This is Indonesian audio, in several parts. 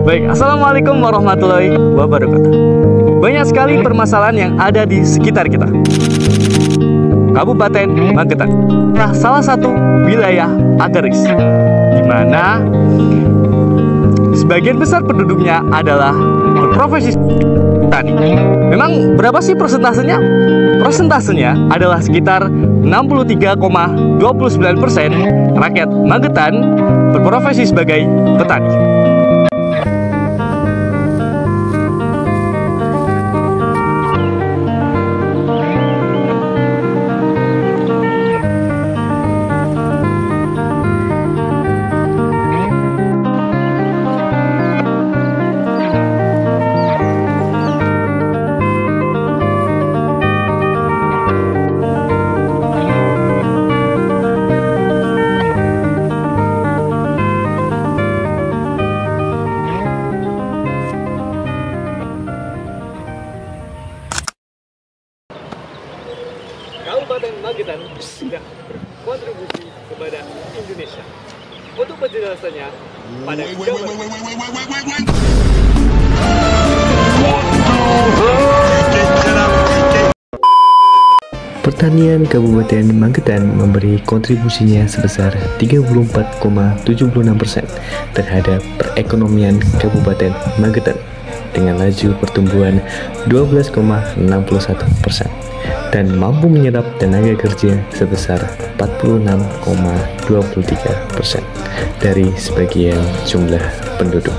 Baik, Assalamualaikum warahmatullahi wabarakatuh. Banyak sekali permasalahan yang ada di sekitar kita. Kabupaten Magetan adalah salah satu wilayah agraris, di mana sebagian besar penduduknya adalah berprofesi petani. Memang berapa sih persentasenya? Persentasenya adalah sekitar 63,29% rakyat Magetan berprofesi sebagai petani. Kabupaten Magetan sudah berkontribusi kepada Indonesia. Untuk penjelasannya, pada Pertanian Kabupaten Magetan memberi kontribusinya sebesar 34,76% terhadap perekonomian Kabupaten Magetan dengan laju pertumbuhan 12,61% dan mampu menyerap tenaga kerja sebesar 46,23% dari sebagian jumlah penduduk.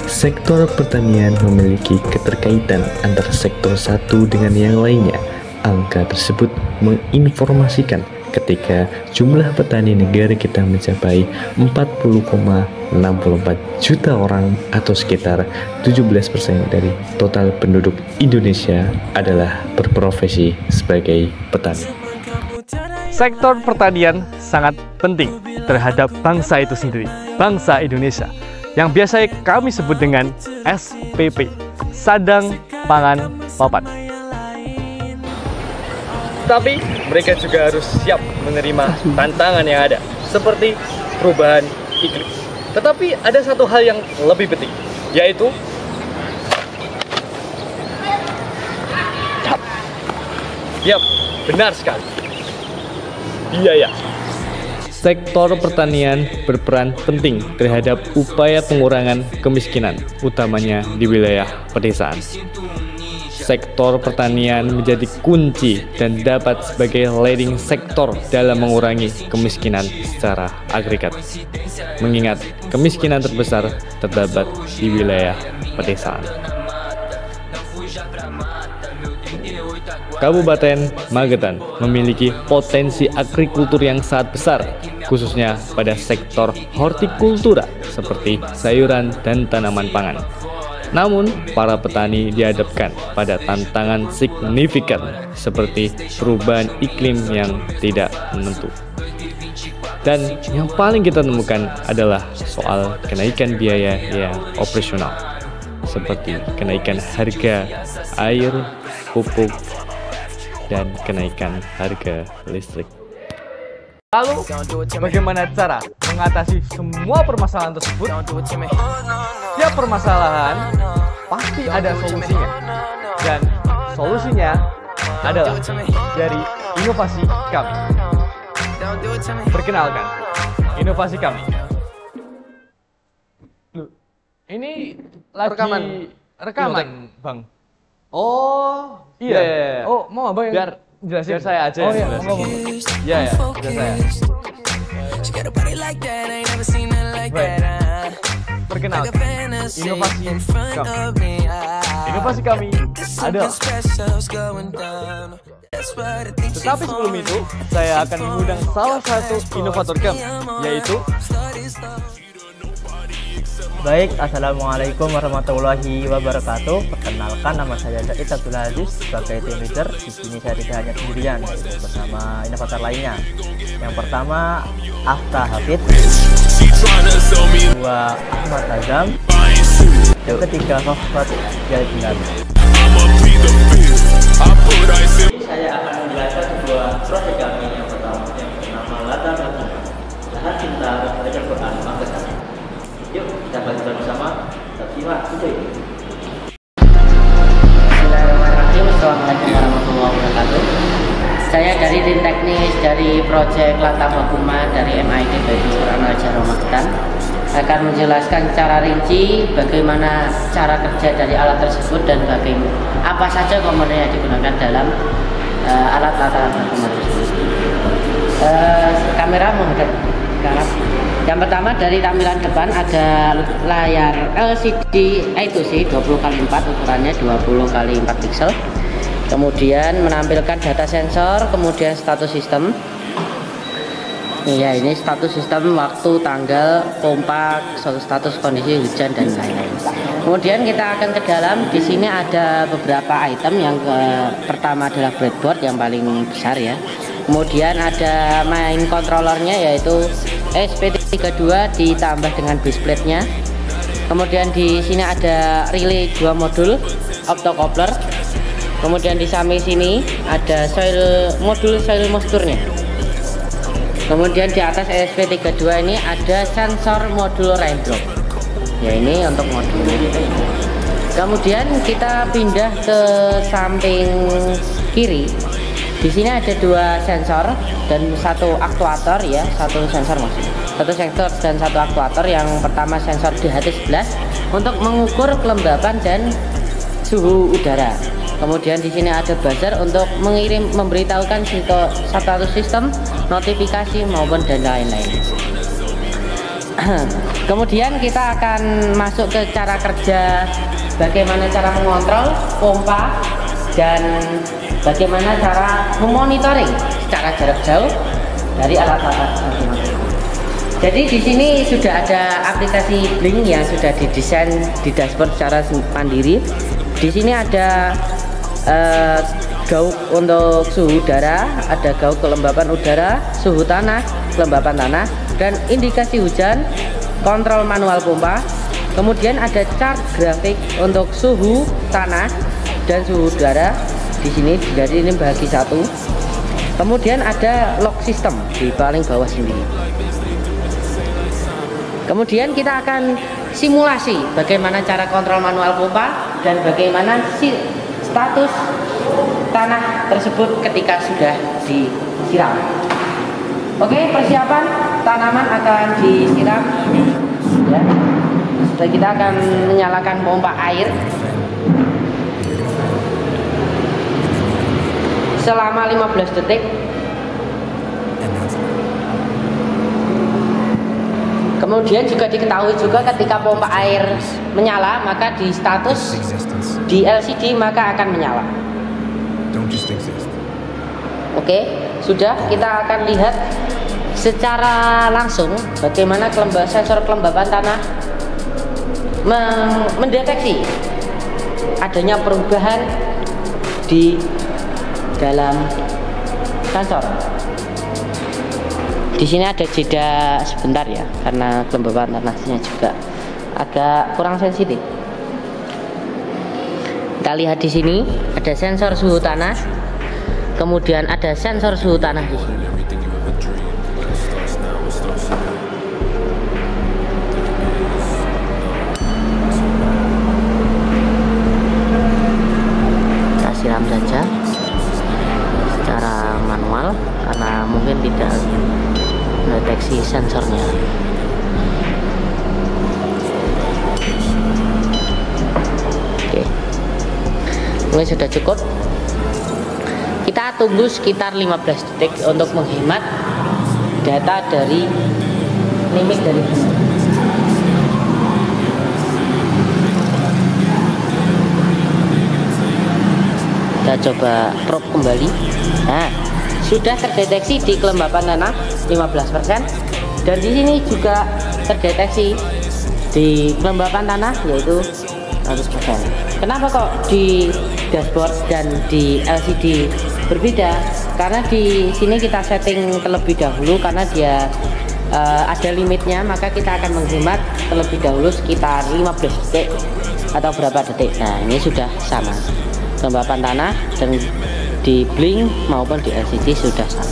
Sektor pertanian memiliki keterkaitan antara sektor satu dengan yang lainnya. Angka tersebut menginformasikan ketika jumlah petani negara kita mencapai 40,64 juta orang atau sekitar 17% dari total penduduk Indonesia adalah berprofesi sebagai petani. sektor pertanian sangat penting terhadap bangsa itu sendiri, bangsa Indonesia, yang biasa kami sebut dengan SPP, Sadang Pangan Papan. Tapi mereka juga harus siap menerima tantangan yang ada, seperti perubahan iklim. Tetapi ada satu hal yang lebih penting, yaitu yap, benar sekali, biaya. Sektor pertanian berperan penting terhadap upaya pengurangan kemiskinan, utamanya di wilayah pedesaan. Sektor pertanian menjadi kunci dan dapat sebagai leading sektor dalam mengurangi kemiskinan secara agregat. Mengingat kemiskinan terbesar terdapat di wilayah pedesaan. Kabupaten Magetan memiliki potensi agrikultur yang sangat besar, khususnya pada sektor hortikultura seperti sayuran dan tanaman pangan. Namun, para petani dihadapkan pada tantangan signifikan seperti perubahan iklim yang tidak menentu. Dan yang paling kita temukan adalah soal kenaikan biaya yang operasional, seperti kenaikan harga air, pupuk, dan kenaikan harga listrik. Lalu, bagaimana cara mengatasi semua permasalahan tersebut? Setiap permasalahan pasti ada solusinya, dan solusinya adalah dari inovasi kami. Perkenalkan, inovasi kami. Ini lagi rekaman, Bang. Oh, iya. Oh, mau Abang yang jelasin? Biar saya aja. Oh iya, iya, biar saya. Baik. Perkenalkan, inovasi kami adalah. Tetapi sebelum itu, saya akan mengundang salah satu inovator kami, yaitu. Baik, Assalamualaikum warahmatullahi wabarakatuh. Perkenalkan, nama saya Zaid Abdul Aziz sebagai team leader. Di sini saya tidak hanya sendirian, bersama inovator lainnya. Yang pertama, Afta Hafid, kedua Ahmad Azam, yang ketiga Hafat Jaidilan. Saya akan menjelaskan sebuah proyek kami yang pertama yang bernama Latar Cinta Baca Quran Magetan. Yuk kita belajar bersama. 1, Bismillahirrahmanirrahim. Assalamualaikum warahmatullahi wabarakatuh. Saya dari tim teknis dari proyek Latah Hukuman dari MIT Baitul Quran Al Jahro Magetan akan menjelaskan secara rinci bagaimana cara kerja dari alat tersebut dan bagaimana apa saja komponen yang digunakan dalam alat Latah Hukuman tersebut. Kamera menghadap ke arah. Yang pertama dari tampilan depan ada layar LCD I2C 20x4, ukurannya 20x4 pixel. Kemudian menampilkan data sensor, kemudian status sistem. Ya, ini status sistem, waktu, tanggal, pompa, status kondisi hujan dan lain-lain. Kemudian kita akan ke dalam. Di sini ada beberapa item. Yang pertama adalah breadboard yang paling besar ya. Kemudian ada main controllernya yaitu SP32 ditambah dengan baseplate-nya. Kemudian di sini ada relay 2 modul optocoupler. Kemudian di samping sini ada modul soil moisture-nya. Kemudian di atas SP32 ini ada sensor modul raindrop. Ya, ini untuk modul. Kemudian kita pindah ke samping kiri. Di sini ada 2 sensor dan 1 aktuator ya, 1 sensor maksudnya. 1 sensor dan 1 aktuator. Yang pertama sensor DHT11 untuk mengukur kelembapan dan suhu udara. Kemudian di sini ada buzzer untuk memberitahukan status sistem, notifikasi maupun dan lain-lain. Kemudian kita akan masuk ke cara kerja, bagaimana cara mengontrol pompa dan bagaimana cara memonitoring secara jarak jauh dari alat-alat. Jadi di sini sudah ada aplikasi Blink yang sudah didesain di dashboard secara mandiri. Di sini ada gauk untuk suhu udara, ada gauk kelembapan udara, suhu tanah, kelembapan tanah, dan indikasi hujan, kontrol manual pompa. Kemudian ada chart grafik untuk suhu tanah dan suhu udara di sini, jadi ini bagi satu. Kemudian ada log system di paling bawah sini. Kemudian kita akan simulasi bagaimana cara kontrol manual pompa dan bagaimana status tanah tersebut ketika sudah disiram. Oke, persiapan tanaman akan disiram ya. Setelah kita akan menyalakan pompa air selama 15 detik. Kemudian juga diketahui juga ketika pompa air menyala, maka di status di LCD maka akan menyala. Oke, sudah. Kita akan lihat secara langsung bagaimana sensor kelembapan tanah mendeteksi adanya perubahan di dalam sensor. Di sini ada jeda sebentar ya, karena kelembapan tanahnya juga agak kurang sensitif. Kita lihat di sini ada sensor suhu tanah, kemudian ada sensor suhu tanah di sini. Kita siram saja secara manual karena mungkin tidak mendeteksi sensornya. Oke, mungkin sudah cukup. Kita tunggu sekitar 15 detik untuk menghemat data dari limit dari sini. Kita coba probe kembali. Nah, sudah terdeteksi di kelembapan tanah 15%, dan di sini juga terdeteksi di kelembapan tanah yaitu 100%. Kenapa kok di dashboard dan di LCD berbeda? Karena di sini kita setting terlebih dahulu karena dia ada limitnya, maka kita akan menghemat terlebih dahulu sekitar 15 detik atau berapa detik. Nah, ini sudah sama kelembapan tanah dan di Blink maupun di LCD sudah sama.